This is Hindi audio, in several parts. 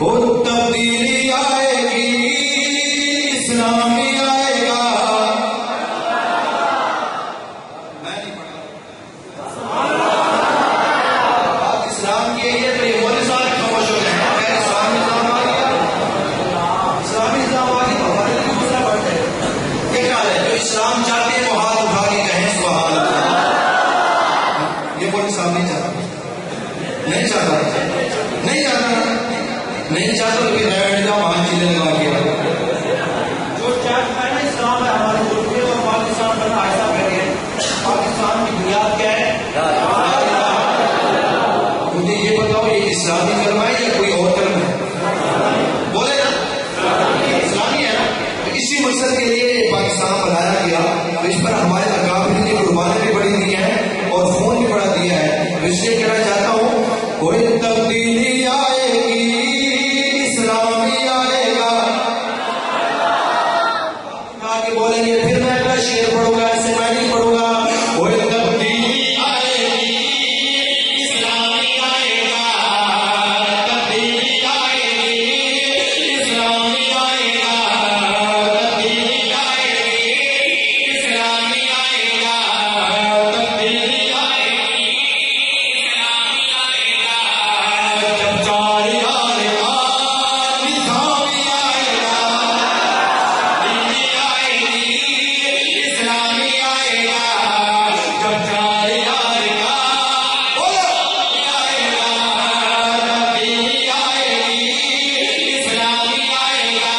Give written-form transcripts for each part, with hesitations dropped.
हो तब्दीली आएगी, इस्लाम ही आएगा। मैं नहीं पढ़ा आप इस्लाम की है तो ये बोले सारे खामोश हो जाए। इस्लामी इस्लाम आ गया, इस्लामी इस्लाम आ गया, हमारे लिए दूसरा बात है। क्या ख्याल है? जो इस्लाम चाहते हैं वो हाथ उठा के कहें सुभान अल्लाह। ये बोले साहब नहीं चाहता, नहीं चाहता, नहीं चाहता, नहीं चाहता तो फिर वहां चीजें लगा के जो चाहता है इस्लाम है हमारे मुल्क में, और पाकिस्तान बनना ऐसा करें। पाकिस्तान की बुनियाद क्या है? मुझे ये बताओ, ये इस्लामी कलमा है या कोई और कलमा है? बोले ना इस्लामी है ना। तो इसी मकसद के लिए पाकिस्तान बनाया गया। तो इस पर हमारे अकाबिर ने कुर्बानी भी बड़ी दी है और खून भी बड़ा दिया है। तो इसलिए कहना चाहता हूँ कोई तब्दीली आएगी, इस्लाम ही आएगा। आगे बोलेंगे फिर मैं अगला शेर पढ़ूंगा, ऐसे मैं नहीं पढ़ूंगा। कोई तब्दीली आएगी, इस्लाम ही आएगा। तब्दीली आएगी, इस्लाम ही आएगा। तब्दीली आएगी, इस्लाम ही आएगा। तब्दीली आएगी, इस्लाम ही आएगा। जब जारी आएगा, निज़ाम ही आएगा। तब्दीली आएगी, इस्लाम ही आएगा। जब जारी आएगा, बोलो आएगा। तब्दीली आएगी, इस्लाम ही आएगा।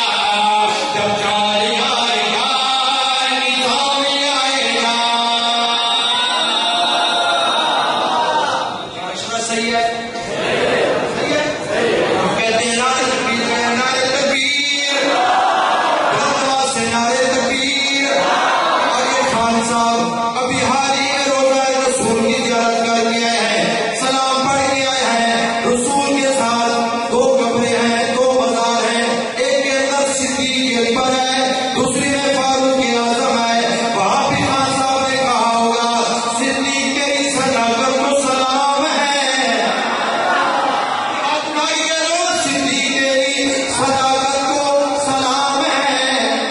जब जारी आएगा, निज़ाम ही आएगा। क्या सही है? सही है? हम कहते हैं नारे तकबीर करें, नारे तकबीर, बुलंद से नारे तकबीर। और ये खान साहब अभी हाल ही में रोज़ा रसूल की ज़ियारत करके आए हैं, सलाम पढ़ के आए हैं। रसूल के साथ दो कब्रें हैं, दो मज़ार हैं। एक के अंदर सिद्दीक़ अकबर है, दूसरी में फारूक आज़म है। वहाँ भी खान साहब ने कहा होगा सिद्दीक़ तेरी सदाकत को सलाम है। आप उठाइए लो, सिद्दीक़ तेरी सदाकत को सलाम है।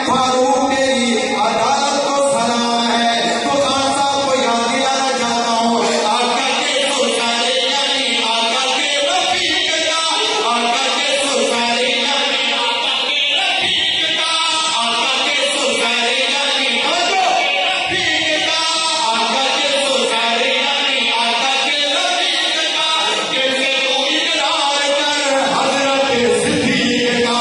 फारूक तेरी अदालत को सलाम है। तो खान साहब को याद दिलाना चाहता हूँ, आका के सुरकारे यानी आका के रफ़ीक का, आका के सुरकारे यानी आका के रफ़ीक का, आका के सुरकारे यानी आका के रफ़ीक का, आका के सुरकारे यानी आका के रफ़ीक का। कैसे तू इकरार कर हज़रत सिद्दीक़ का।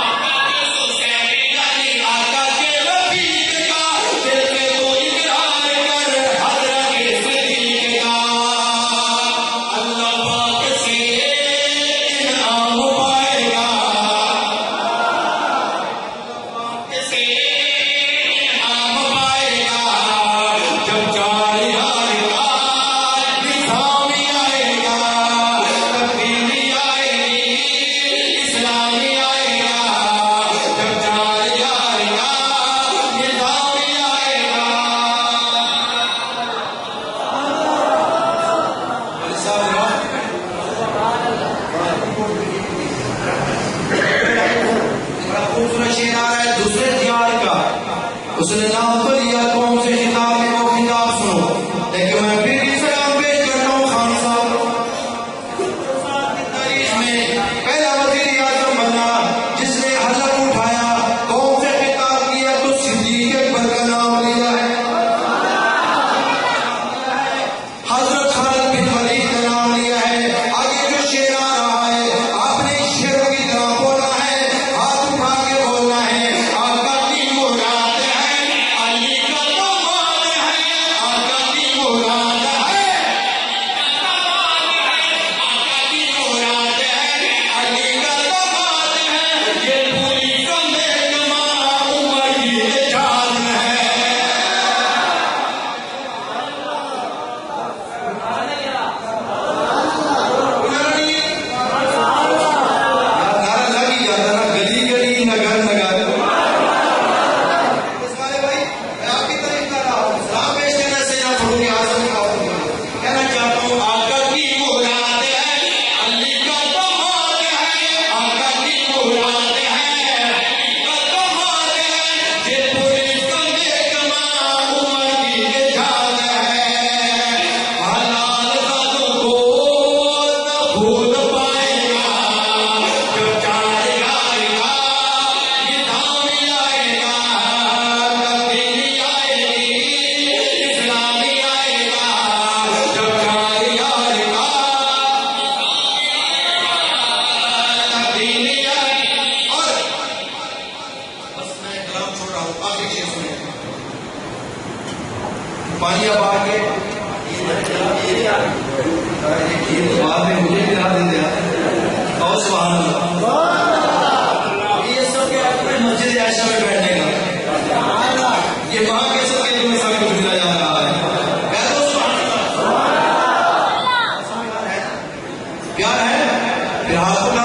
आका के सुरकारे यानी आका के रफ़ीक का। कैसे तू इकरार कर हज़रत सिद्दीक़ का। अल्लाह पाक से इनाम पाएगा, से इनाम पाएगा। जब जारी आएगा, निज़ाम ही आएगा। तब्दीली आएगी, इस्लाम ही आएगा। जब जारी आएगा, निज़ाम ही आएगा। बोले साहब बड़ा खूबसूरत शेर आ रहा है दूसरे दियार का। उसने नाम तो लिया कौम से खिताब में, वो खिताब सुनो। लेकिन मैं फिर भी सलाम पेश करता हूँ खान साहब की तारीख में पहला वज़ीर आज़म बना जिसने हलफ उठाया, कौम से खिताब किया तो सिद्दीक़ अकबर का नाम लिया है। हज़रत खालिद बिन वलीद का नाम लिया है। आगे जो शेर आ रहा है, आपने इस शेरों की तरह बोलना है, हाथ उठा के बोलना है। आका की मुराद है, अली का कमाल है। आका की मुराद है, आका की मुराद है, अली का पानी आप आके बाद में मुझे भी राह दे दिया और सुभान अल्लाह। ये सब क्या अपने मस्जिद आयशा में बैठने का ये वहां के सब के तुम्हें सब कुछ मिला जा रहा है। कह दो सुभान अल्लाह। प्यार है फिर हाथ उठा